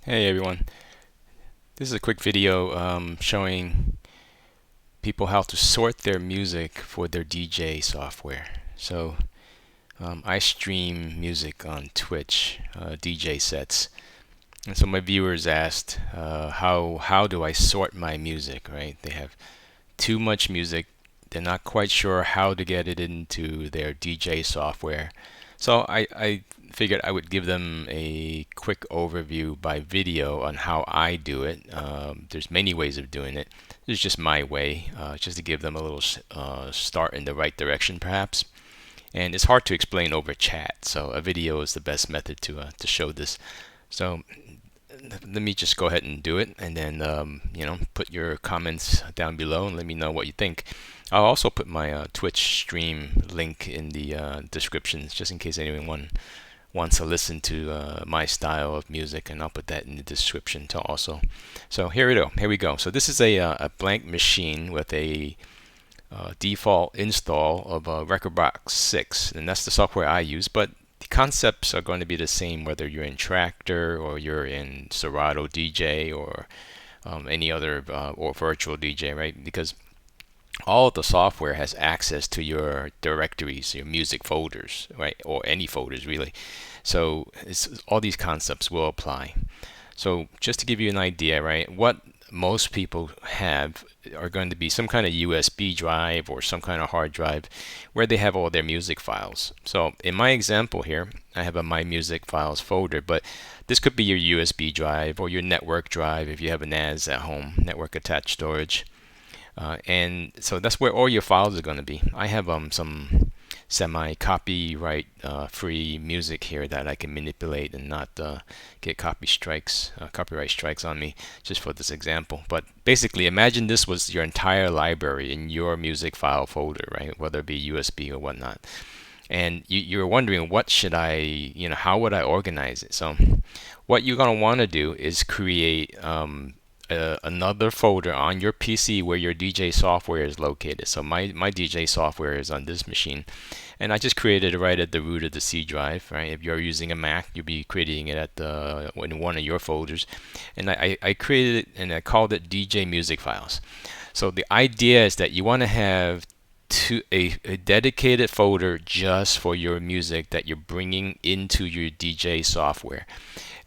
Hey everyone, this is a quick video showing people how to sort their music for their DJ software. I stream music on Twitch, DJ sets, and so my viewers asked, how do I sort my music? Right? They have too much music. They're not quite sure how to get it into their DJ software. So I figured I would give them a quick overview by video on how I do it. There's many ways of doing it. This is just my way, just to give them a little start in the right direction, perhaps. And it's hard to explain over chat, so a video is the best method to show this. So let me just go ahead and do it, and then put your comments down below and let me know what you think. I'll also put my Twitch stream link in the descriptions just in case anyone wants to listen to my style of music, and I'll put that in the description too also. So here we go. So this is a blank machine with a default install of Rekordbox 6, and that's the software I use, but the concepts are going to be the same whether you're in Traktor or you're in Serato DJ or any other or virtual DJ, right? Because all of the software has access to your directories, your music folders, right? Or any folders really. So all these concepts will apply. So just to give you an idea, right? What most people have are going to be some kind of USB drive or some kind of hard drive where they have all their music files. So in my example here, I have a My Music Files folder, but this could be your USB drive or your network drive if you have a NAS at home, network attached storage. And so that's where all your files are going to be. I have some semi-copyright free music here that I can manipulate and not get copyright strikes on me just for this example. But basically, imagine this was your entire library in your music file folder, right? Whether it be USB or whatnot. And you're wondering, what should how would I organize it? So what you're going to want to do is create another folder on your PC where your DJ software is located. So my DJ software is on this machine, and I just created it right at the root of the C drive. Right? If you're using a Mac, you'll be creating it in one of your folders. And I created it and I called it DJ Music Files. So the idea is that you want to have a dedicated folder just for your music that you're bringing into your DJ software.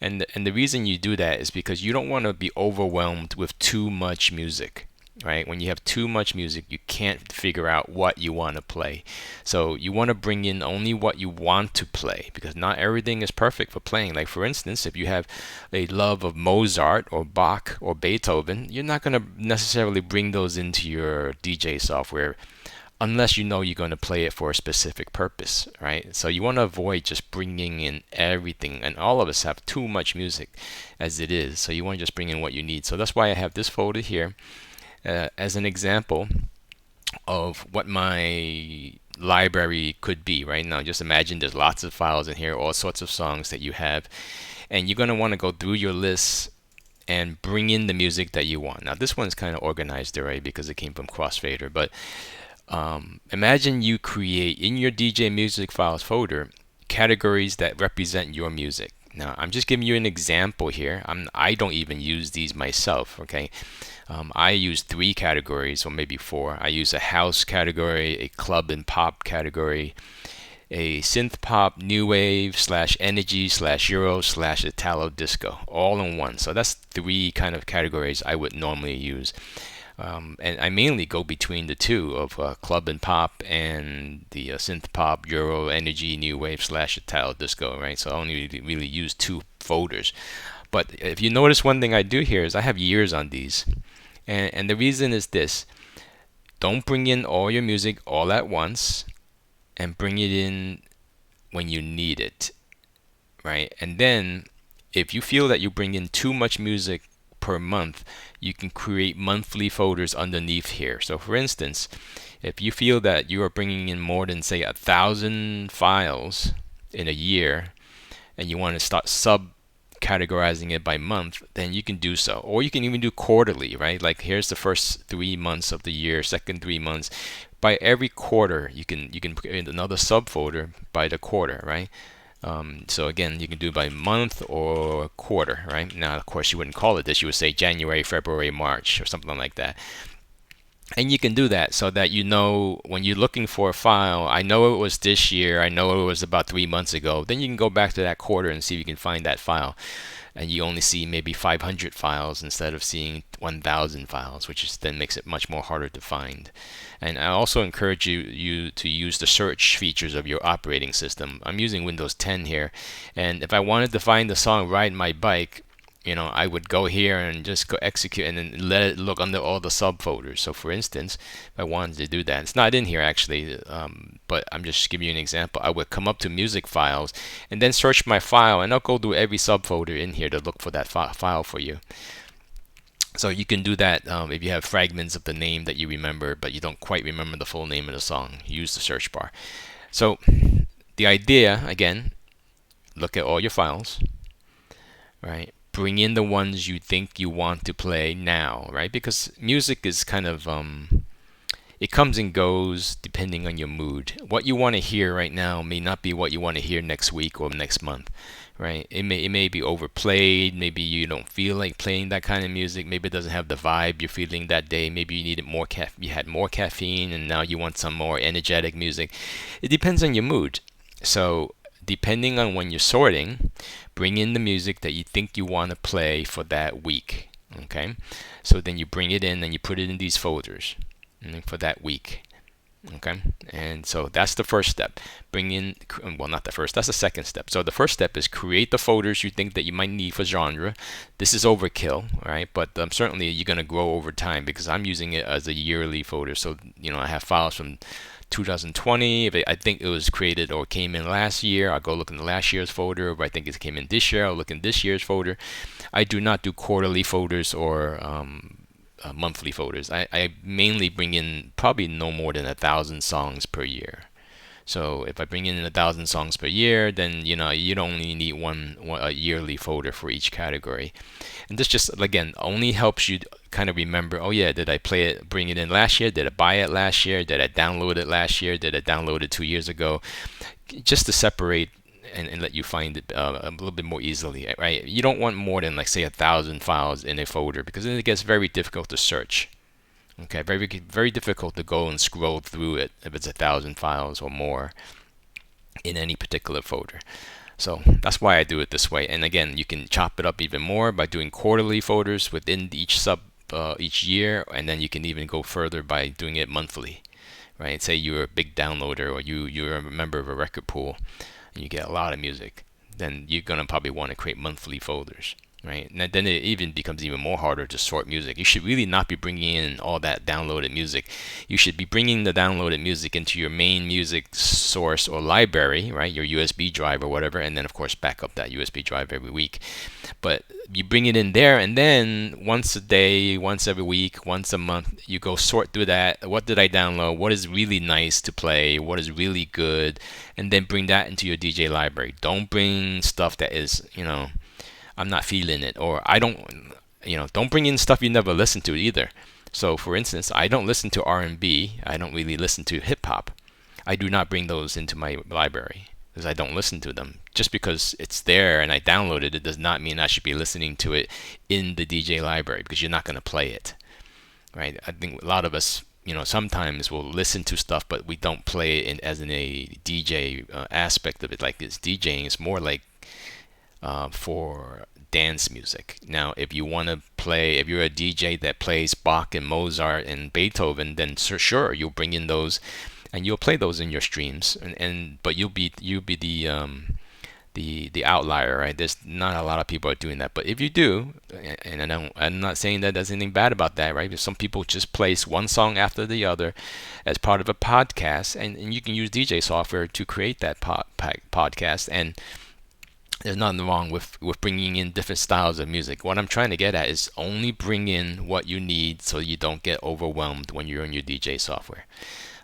And the reason you do that is because you don't want to be overwhelmed with too much music, right? When you have too much music, you can't figure out what you want to play. So you want to bring in only what you want to play, because not everything is perfect for playing. Like for instance, if you have a love of Mozart or Bach or Beethoven, you're not going to necessarily bring those into your DJ software unless you know you're going to play it for a specific purpose, right? So you want to avoid just bringing in everything, and all of us have too much music as it is, so you want to just bring in what you need. So that's why I have this folder here as an example of what my library could be. Right now, just imagine there's lots of files in here, all sorts of songs that you have, and you're going to want to go through your lists and bring in the music that you want. Now this one's kind of organized already because it came from Crossfader, but imagine you create in your DJ Music Files folder categories that represent your music. Now, I'm just giving you an example here. I don't even use these myself, okay? I use 3 categories, or maybe 4. I use a house category, a club and pop category, a synthpop, new wave, / energy, / euro, / Italo Disco, all in one. So that's 3 kind of categories I would normally use. And I mainly go between the two of club and pop and the synth pop, Euro, energy, new wave / Italo Disco, right? So I only really use 2 folders. But if you notice, one thing I do here is I have years on these. And the reason is this: don't bring in all your music all at once, and bring it in when you need it, right? And then if you feel that you bring in too much music per month, you can create monthly folders underneath here. So for instance, if you feel that you are bringing in more than say 1,000 files in a year, and you want to start categorizing it by month, then you can do so. Or you can even do quarterly, right? Like here's the first 3 months of the year, second 3 months. By every quarter, you can create another subfolder by the quarter, right? So again, you can do by month or quarter, right? Now, of course, you wouldn't call it this. You would say January, February, March, or something like that. And you can do that so that you know when you're looking for a file, I know it was this year, I know it was about 3 months ago. Then you can go back to that quarter and see if you can find that file. And you only see maybe 500 files instead of seeing 1,000 files, which is, then makes it much more harder to find. And I also encourage you to use the search features of your operating system. I'm using Windows 10 here, and if I wanted to find the song Ride My Bike, I would go here and just go execute and then let it look under all the subfolders. So for instance, if I wanted to do that, it's not in here actually, but I'm just giving you an example. I would come up to music files and then search my file, and I'll go through every subfolder in here to look for that file for you. So you can do that if you have fragments of the name that you remember, but you don't quite remember the full name of the song. Use the search bar. So the idea, again, look at all your files, right? Bring in the ones you think you want to play now, right? Because music is kind of it comes and goes depending on your mood. What you want to hear right now may not be what you want to hear next week or next month, right? It may be overplayed. Maybe you don't feel like playing that kind of music. Maybe it doesn't have the vibe you're feeling that day. Maybe you needed more you had more caffeine, and now you want some more energetic music. It depends on your mood. So depending on when you're sorting, bring in the music that you think you want to play for that week. Okay, so then you bring it in and you put it in these folders for that week. Okay, and so that's the first step. Bring in, well, not the first, that's the second step. So the first step is create the folders you think that you might need for genre. This is overkill, right? But certainly you're going to grow over time, because I'm using it as a yearly folder. So I have files from 2020. If I think it was created or came in last year, I'll go look in the last year's folder. If I think it came in this year, I'll look in this year's folder. I do not do quarterly folders or monthly folders. I mainly bring in probably no more than 1,000 songs per year. So if I bring in 1,000 songs per year, then you'd only need one a yearly folder for each category. And this just again only helps you kind of remember, oh yeah, did I bring it in last year? Did I buy it last year? Did I download it last year? Did I download it 2 years ago? Just to separate and let you find it a little bit more easily, right? You don't want more than, like, say, 1,000 files in a folder, because then it gets very difficult to search. Okay, very difficult to go and scroll through it if it's 1,000 files or more in any particular folder. So that's why I do it this way. And again, you can chop it up even more by doing quarterly folders within each year, and then you can even go further by doing it monthly, right? Say you're a big downloader, or you're a member of a record pool and you get a lot of music, then you're gonna probably want to create monthly folders, right? And then it even becomes even more harder to sort music. You should really not be bringing in all that downloaded music. You should be bringing the downloaded music into your main music source or library, right? Your USB drive or whatever, and then of course back up that USB drive every week. But you bring it in there, and then once a day, once every week, once a month, you go sort through that. What did I download? What is really nice to play? What is really good? And then bring that into your DJ library. Don't bring stuff that is, I'm not feeling it, or I don't bring in stuff you never listened to either. So for instance, I don't listen to R&B. I don't really listen to hip hop. I do not bring those into my library, because I don't listen to them. Just because it's there and I downloaded it does not mean I should be listening to it in the DJ library, because you're not going to play it, right? I think a lot of us, sometimes we'll listen to stuff, but we don't play it as in a DJ aspect of it. Like, it's DJing is more like for dance music. Now, if you want to play, if you're a DJ that plays Bach and Mozart and Beethoven, then sure, you'll bring in those and you'll play those in your streams, but you'll be the outlier, right? There's not a lot of people are doing that, but if you do, and I'm not saying that there's anything bad about that, right? If some people just place one song after the other as part of a podcast, and you can use DJ software to create that podcast, and there's nothing wrong with bringing in different styles of music. What I'm trying to get at is only bring in what you need so you don't get overwhelmed when you're in your DJ software.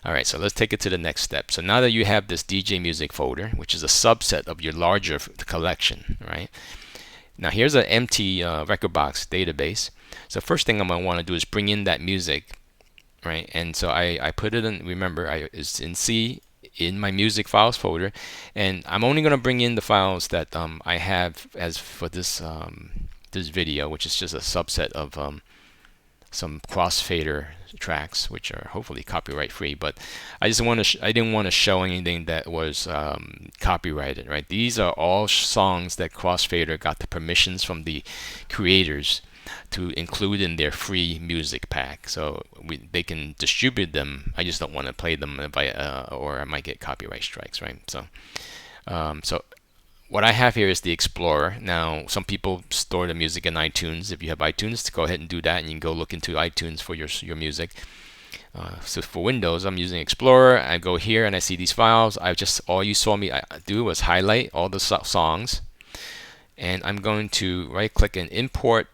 All right, so let's take it to the next step. So now that you have this DJ music folder, which is a subset of your larger collection, right? Now here's an empty Rekordbox database. So first thing I'm going to want to do is bring in that music, right? And so I put it in, remember, it's in C, in my music files folder, and I'm only going to bring in the files that I have as for this video, which is just a subset of some crossfader tracks, which are hopefully copyright free. But I just I didn't want to show anything that was copyrighted, right? These are all songs that Crossfader got the permissions from the creators to include in their free music pack, so they can distribute them. I just don't want to play them or I might get copyright strikes, right? So what I have here is the Explorer. Now, some people store the music in iTunes. If you have iTunes, go ahead and do that, and you can go look into iTunes for your music. So for Windows, I'm using Explorer. I go here and I see these files. All you saw me do was highlight all the songs, and I'm going to right-click and import.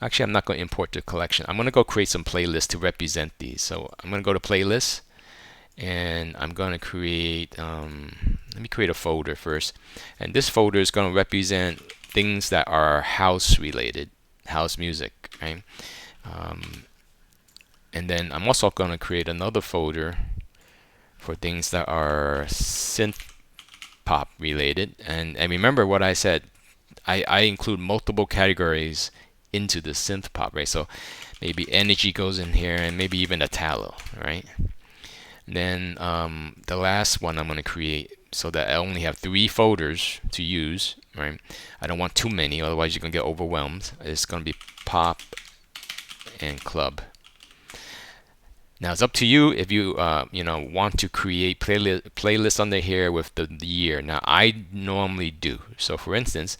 Actually, I'm not going to import the collection. I'm going to go create some playlists to represent these. So I'm going to go to Playlists, and I'm going to create. Let me create a folder first, and this folder is going to represent things that are house related, house music, right? And then I'm also going to create another folder for things that are synth pop related. And remember what I said, I include multiple categories into the synth pop, right? So maybe energy goes in here, and maybe even Italo, right? Then the last one I'm going to create, so that I only have 3 folders to use, right? I don't want too many, otherwise you're going to get overwhelmed. It's going to be pop and club. Now it's up to you if you want to create playlists under here with the year. Now I normally do. So for instance,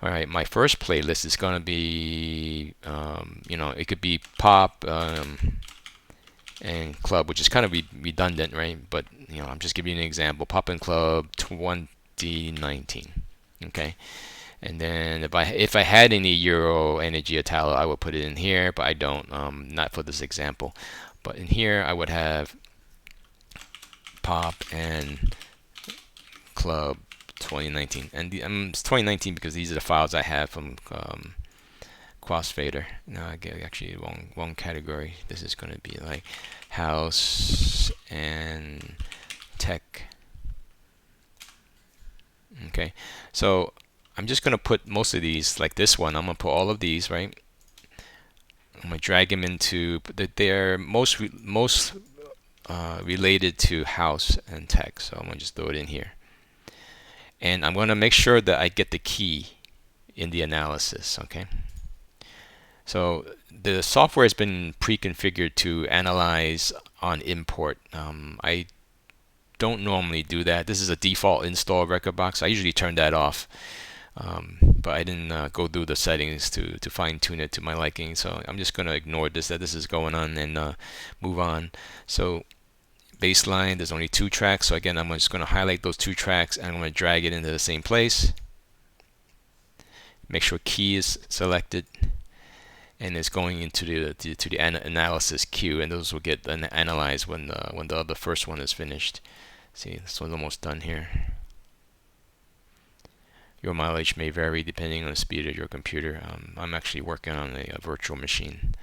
all right, my first playlist is going to be it could be pop and club, which is kind of redundant, right? But I'm just giving you an example: pop and club 2019. Okay. And then if I had any Euro, Energy, Italo, I would put it in here, but I don't. Not for this example. But in here, I would have pop and club 2019, and it's 2019 because these are the files I have from Crossfader. No, I get actually wrong category. This is going to be like house and tech. Okay, so I'm just going to put most of these, like this one. I'm going to put all of these, right? I'm going to drag them into they're most related to house and tech. So I'm going to just throw it in here. And I'm going to make sure that I get the key in the analysis, okay? So the software has been pre-configured to analyze on import. I don't normally do that. This is a default install Rekordbox. I usually turn that off. But I didn't go through the settings to fine-tune it to my liking, so I'm just going to ignore that this is going on, and move on. So baseline, there's only 2 tracks, so again I'm just going to highlight those 2 tracks, and I'm going to drag it into the same place. Make sure key is selected, and it's going into the analysis queue, and those will get analyzed when the first one is finished. See, this one's almost done here. Your mileage may vary depending on the speed of your computer. I'm actually working on a virtual machine.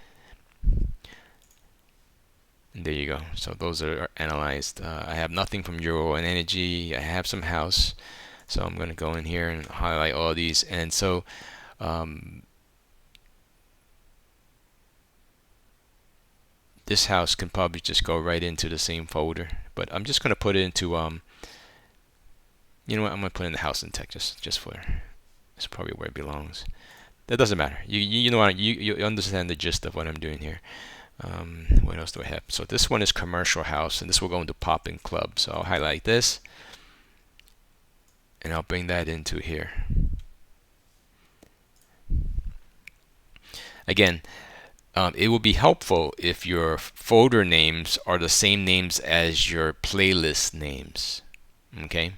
And there you go. So those are analyzed. I have nothing from Euro and Energy. I have some house. So I'm going to go in here and highlight all of these. And so this house can probably just go right into the same folder. But I'm just going to put it into you know what? I'm gonna put in the house and tech just for. It's probably where it belongs. That doesn't matter. You know what? You understand the gist of what I'm doing here. What else do I have? So this one is commercial house, and this will go into pop and club. So I'll highlight this, and I'll bring that into here. Again, it will be helpful if your folder names are the same names as your playlist names. Okay.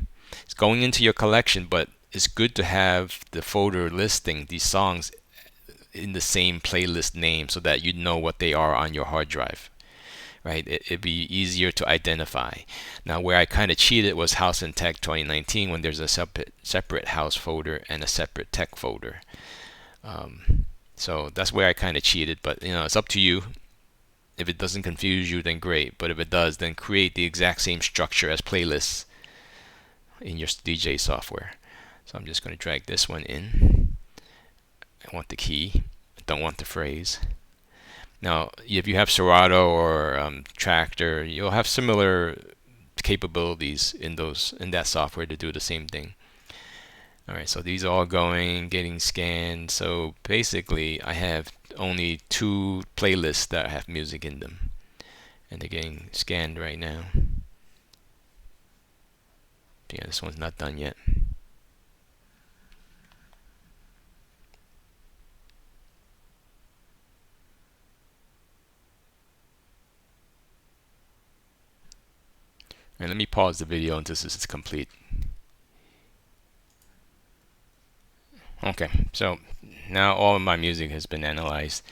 It's going into your collection, but it's good to have the folder listing these songs in the same playlist name so that you know what they are on your hard drive, right? It'd be easier to identify. Now, where I kind of cheated was House and Tech 2019 when there's a separate house folder and a separate tech folder. So that's where I kind of cheated, but it's up to you. If it doesn't confuse you, then great. But if it does, then create the exact same structure as playlists in your DJ software. So I'm just going to drag this one in. I want the key. I don't want the phrase. Now, if you have Serato or Traktor, you'll have similar capabilities in that software to do the same thing. All right, so these are all getting scanned. So basically, I have only 2 playlists that have music in them, and they're getting scanned right now. Yeah, this one's not done yet. And let me pause the video until this is complete. Okay, so now all of my music has been analyzed,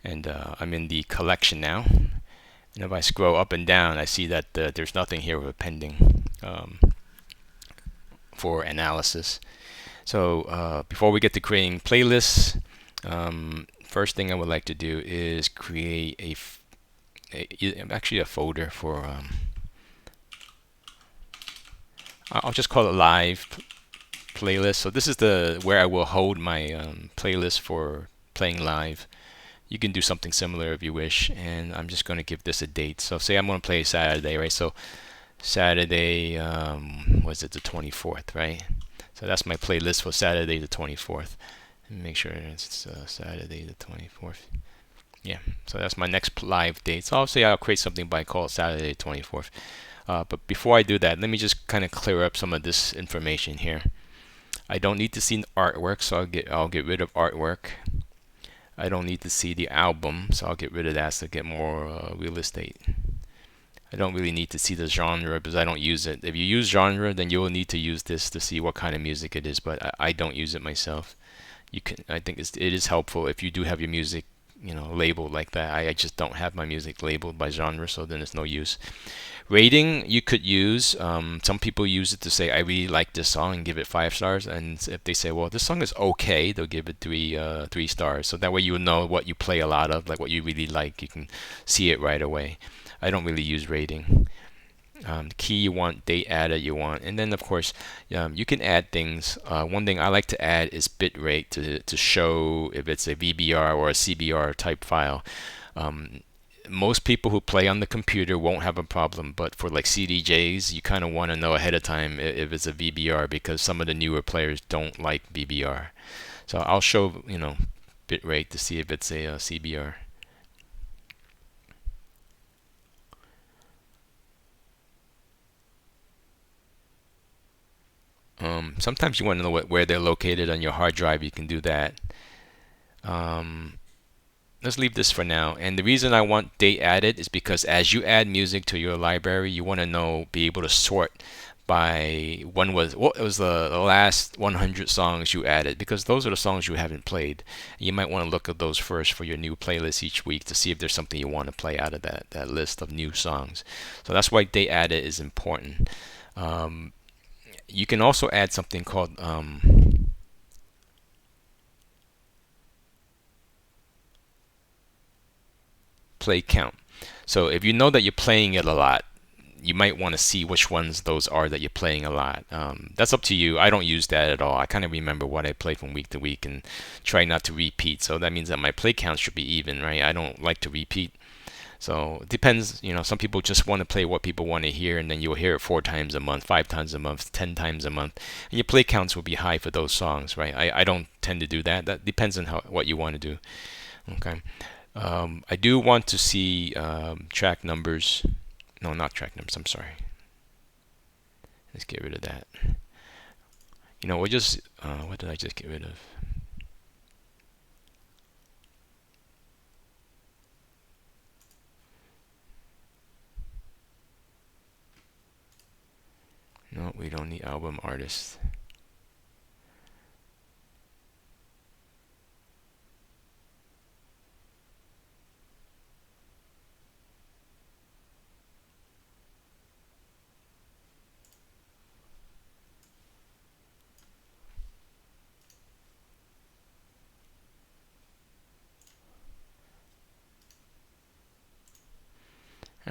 and I'm in the collection now. And if I scroll up and down, I see that there's nothing here with pending for analysis. So before we get to creating playlists, first thing I would like to do is create actually a folder for I'll just call it live playlist. So this is where I will hold my playlist for playing live. You can do something similar if you wish, and I'm just going to give this a date. So say I'm going to play Saturday, right? So Saturday, was it the 24th, right? So that's my playlist for Saturday the 24th. Let me make sure it's Saturday the 24th. Yeah, so that's my next live date. So I'll say I'll create something by call Saturday 24th. But before I do that, let me just kind of clear up some of this information here. I don't need to see artwork, so I'll get rid of artwork. I don't need to see the album, so I'll get rid of that to get more real estate. I don't really need to see the genre because I don't use it. If you use genre, then you'll need to use this to see what kind of music it is, but I don't use it myself. I think it is helpful if you do have your music, labeled like that. I just don't have my music labeled by genre, so then it's no use. Rating you could use. Some people use it to say I really like this song and give it 5 stars, and if they say, well, this song is okay, they'll give it 3 stars. So that way you know what you play a lot of, like what you really like. You can see it right away. I don't really use rating. Key you want, date added you want, and then of course you can add things. One thing I like to add is bitrate to show if it's a VBR or a CBR type file. Most people who play on the computer won't have a problem, but for like CDJs, you kind of want to know ahead of time if it's a VBR, because some of the newer players don't like VBR. So I'll show bitrate to see if it's a CBR. Sometimes you want to know where they're located on your hard drive. You can do that. Let's leave this for now. And the reason I want date added is because as you add music to your library, you want to be able to sort by what was the last 100 songs you added, because those are the songs you haven't played. You might want to look at those first for your new playlist each week to see if there's something you want to play out of that list of new songs. So that's why date added is important. You can also add something called play count. So if you know that you're playing it a lot, you might want to see which ones those are that you're playing a lot. That's up to you. I don't use that at all. I kind of remember what I play from week to week and try not to repeat. So that means that my play count should be even, right? I don't like to repeat. So it depends. Some people just want to play what people want to hear, and then you'll hear it 4 times a month, 5 times a month, 10 times a month, and your play counts will be high for those songs, right? I don't tend to do that. That depends on what you want to do. Okay. I do want to see track numbers. No, not track numbers. I'm sorry. Let's get rid of that. We'll just what did I just get rid of? No, we don't need album artist.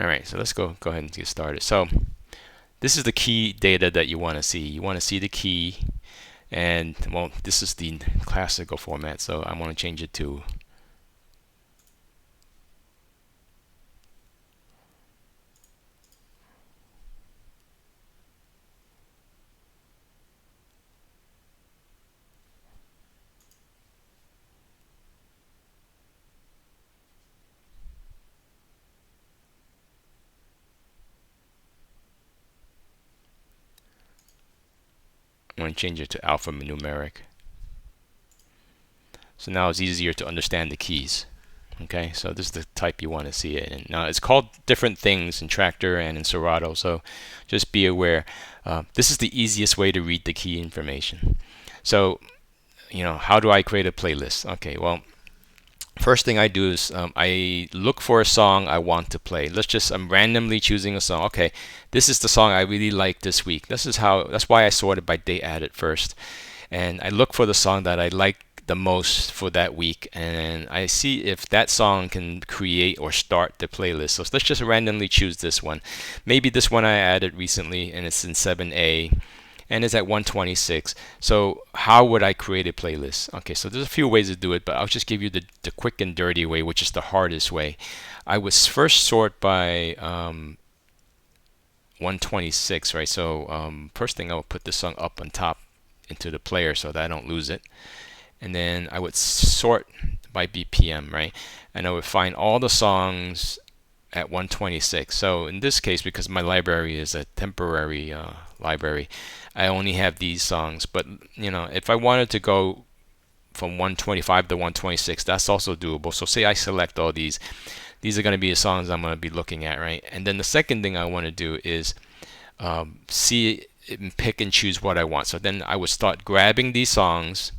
All right, so let's go ahead and get started. So this is the key data that you want to see. You want to see the key, and well, this is the classical format, so I want to change it to I'm going to change it to alphanumeric. So now it's easier to understand the keys. Okay, so this is the type you want to see it in. Now it's called different things in Traktor and in Serato, so just be aware. This is the easiest way to read the key information. So, how do I create a playlist? Okay, well, first thing I do is I look for a song I want to play. I'm randomly choosing a song. Okay, this is the song I really like this week. That's why I sorted by date added first. And I look for the song that I like the most for that week, and I see if that song can create or start the playlist. So let's just randomly choose this one. Maybe this one I added recently, and it's in 7A, and it's at 126. So how would I create a playlist? Okay, so there's a few ways to do it, but I'll just give you the quick and dirty way, which is the hardest way. I would first sort by 126, right? So first thing, I will put this song up on top into the player so that I don't lose it. And then I would sort by BPM, right? And I would find all the songs at 126. So in this case, because my library is a temporary library, I only have these songs. But if I wanted to go from 125 to 126, that's also doable. So say I select all these are going to be the songs I'm going to be looking at, right? And then the second thing I want to do is see and pick and choose what I want. So then I would start grabbing these songs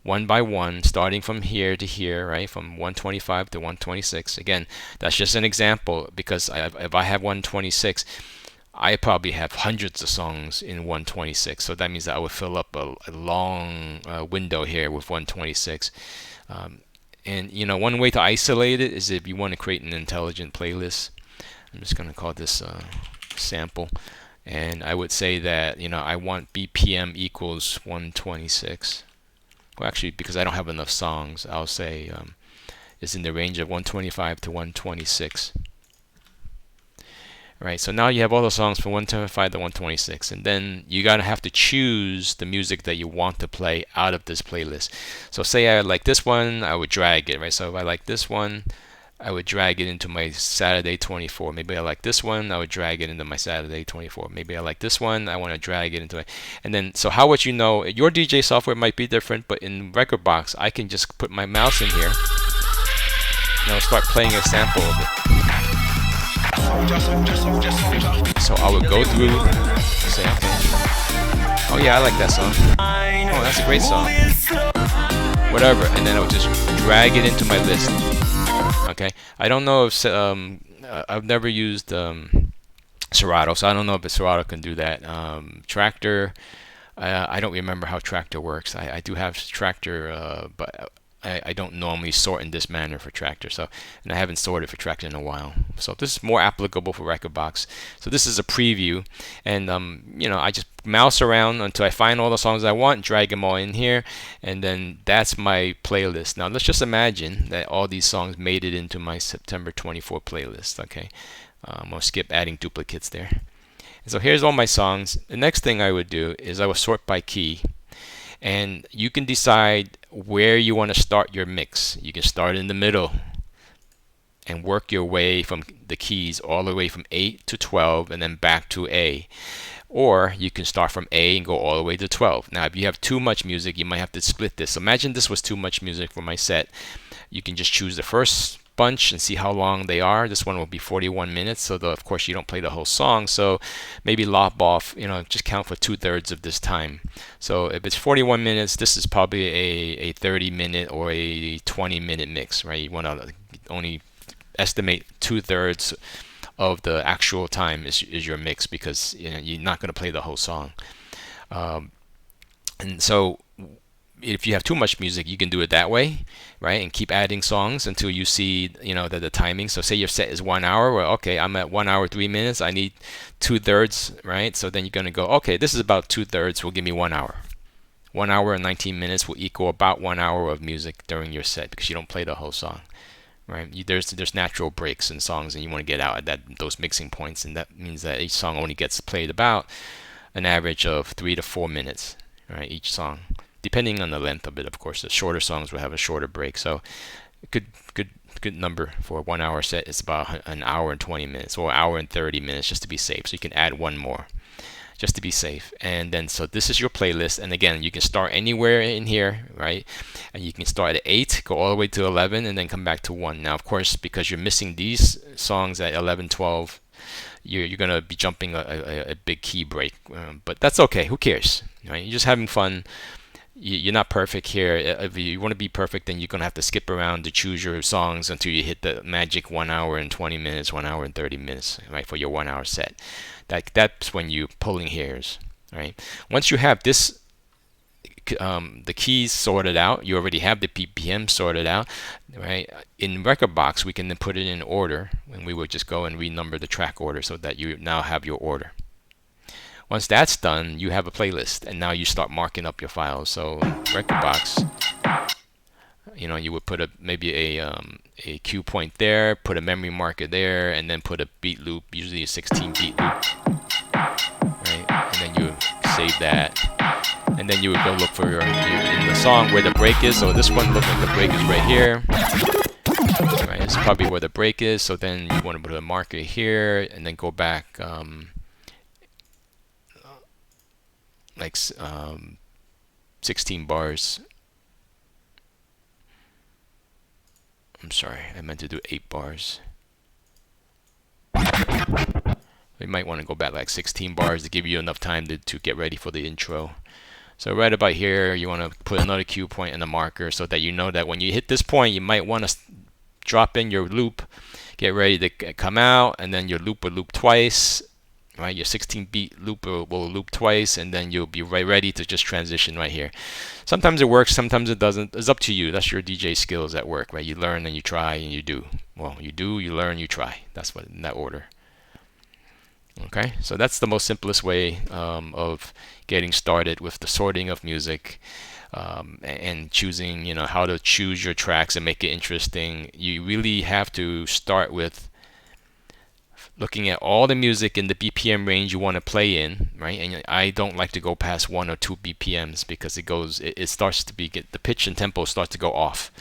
one by one, starting from here to here, right? From 125 to 126. Again, that's just an example, because if I have 126, I probably have hundreds of songs in 126. So that means that I would fill up a long window here with 126. And one way to isolate it is if you want to create an intelligent playlist. I'm just going to call this sample. And I would say that, I want BPM equals 126. Well, actually, because I don't have enough songs, I'll say it's in the range of 125 to 126. Right, so now you have all the songs from 125 to 126, and then you gotta have to choose the music that you want to play out of this playlist. So say I like this one, I would drag it, right? So if I like this one, I would drag it into my Saturday 24. Maybe I like this one, I would drag it into my Saturday 24. Maybe I like this one, I want to drag it into it. And then, so how would you know? Your DJ software might be different, but in Rekordbox, I can just put my mouse in here and I'll start playing a sample of it. So I would go through, say, okay, oh yeah, I like that song. Oh, that's a great song. Whatever, and then I would just drag it into my list. Okay, I don't know if I've never used Serato, so I don't know if Serato can do that. Traktor, I don't remember how Traktor works. I do have Traktor, but I don't normally sort in this manner for Traktor. So, and I haven't sorted for Traktor in a while. So this is more applicable for Rekordbox. So this is a preview, and I just mouse around until I find all the songs I want, drag them all in here, and then that's my playlist. Now let's just imagine that all these songs made it into my September 24 playlist. Okay, I'm gonna skip adding duplicates there. And so here's all my songs. The next thing I would do is I would sort by key. And you can decide where you want to start your mix. You can start in the middle and work your way from the keys all the way from 8 to 12 and then back to A. Or you can start from A and go all the way to 12. Now, if you have too much music, you might have to split this. Imagine this was too much music for my set. You can just choose the first bunch and see how long they are. This one will be 41 minutes, so of course you don't play the whole song, so maybe lop off, just count for 2/3 of this time. So if it's 41 minutes, this is probably a 30-minute or a 20-minute mix, right? You want to only estimate 2/3 of the actual time is your mix, because you're not going to play the whole song. And so if you have too much music, you can do it that way. right? And keep adding songs until you see, that the timing. So say your set is 1 hour. Well, okay, I'm at 1 hour 3 minutes. I need 2/3, right? So then you're gonna go, okay, this is about 2/3. Will give me 1 hour. 1 hour and 19 minutes will equal about 1 hour of music during your set because you don't play the whole song, right? There's natural breaks in songs, and you want to get out at those mixing points, and that means that each song only gets played about an average of 3 to 4 minutes, right? Each song, depending on the length of it, of course. The shorter songs will have a shorter break. So good number for a 1 hour set is about an hour and 20 minutes or an hour and 30 minutes, just to be safe. So you can add one more just to be safe. And then, so this is your playlist. And again, you can start anywhere in here, right? And you can start at 8, go all the way to 11, and then come back to 1. Now, of course, because you're missing these songs at 11, 12, you're going to be jumping a big key break. But that's okay. Who cares? Right? You're just having fun. You're not perfect here. If you want to be perfect, then you're going to have to skip around to choose your songs until you hit the magic 1 hour and 20 minutes, 1 hour and 30 minutes, right, for your 1 hour set. That's when you're pulling hairs, right? Once you have this, the keys sorted out, you already have the BPM sorted out, right? In Rekordbox, we can then put it in order, and we would just go and renumber the track order so that you now have your order. Once that's done, you have a playlist, and now you start marking up your files. So Rekordbox, you would put maybe a cue point there, put a memory marker there, and then put a beat loop, usually a 16 beat loop, right? And then you save that, and then you would go look for in the song where the break is. So this one looks like the break is right here, right? It's probably where the break is. So then you want to put a marker here, and then go back like 16 bars. I'm sorry, I meant to do 8 bars. You might want to go back like 16 bars to give you enough time to get ready for the intro. So right about here, you want to put another cue point and a marker so that you know that when you hit this point, you might want to drop in your loop, get ready to come out, and then your loop will loop twice. Right, your 16-beat loop will loop twice, and then you'll be ready to just transition right here. Sometimes it works, sometimes it doesn't. It's up to you. That's your DJ skills at work, right? You learn and you try and you do. Well, you do, you learn, you try. That's what in that order. Okay, so that's the most simplest way of getting started with the sorting of music and choosing, how to choose your tracks and make it interesting. You really have to start with looking at all the music in the BPM range you want to play in, right? And I don't like to go past 1 or 2 BPMs because it starts to get the pitch and tempo starts to go off.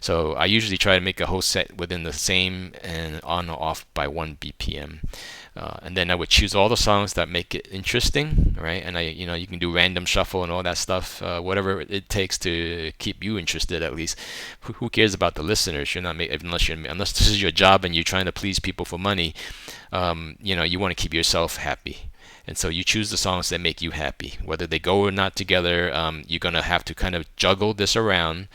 So I usually try to make a whole set within the same and on or off by 1 BPM. And then I would choose all the songs that make it interesting, right? And you can do random shuffle and all that stuff, whatever it takes to keep you interested at least. Who cares about the listeners? You're not unless this is your job and you're trying to please people for money. You want to keep yourself happy. And so you choose the songs that make you happy. Whether they go or not together, you're going to have to kind of juggle this around,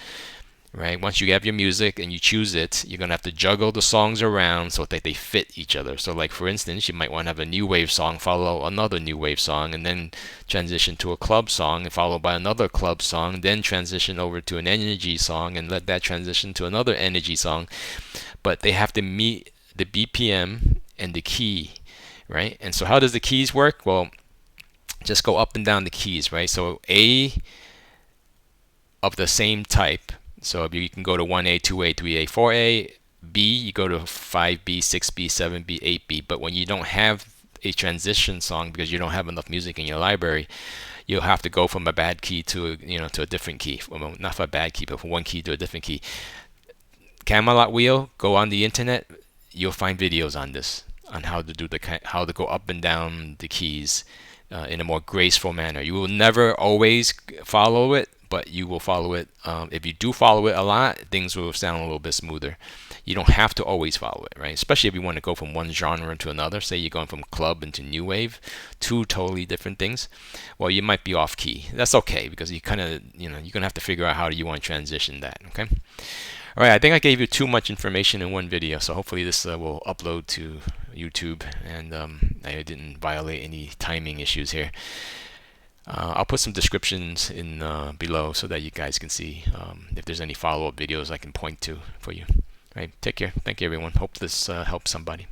right? Once you have your music and you choose it, you're going to have to juggle the songs around so that they fit each other. So like, for instance, you might want to have a new wave song follow another new wave song, and then transition to a club song and followed by another club song, then transition over to an energy song and let that transition to another energy song. But they have to meet the BPM and the key, right? And so how does the keys work? Well, just go up and down the keys, right? So A of the same type. So you can go to 1A, 2A, 3A, 4A. B, you go to 5B, 6B, 7B, 8B. But when you don't have a transition song because you don't have enough music in your library, you'll have to go from a bad key to a different key. Well, not from a bad key, but from one key to a different key. Camelot wheel, go on the internet, you'll find videos on this, on how to go up and down the keys in a more graceful manner. You will never always follow it, but you will follow it. If you do follow it a lot, things will sound a little bit smoother. You don't have to always follow it, right? Especially if you want to go from one genre to another. Say you're going from club into new wave, 2 totally different things. Well, you might be off key. That's okay, because you kind of, you're going to have to figure out how do you want to transition that, okay? All right, I think I gave you too much information in one video, so hopefully this will upload to YouTube and I didn't violate any timing issues here. I'll put some descriptions in below so that you guys can see if there's any follow-up videos I can point to for you. All right, take care. Thank you, everyone. Hope this helps somebody.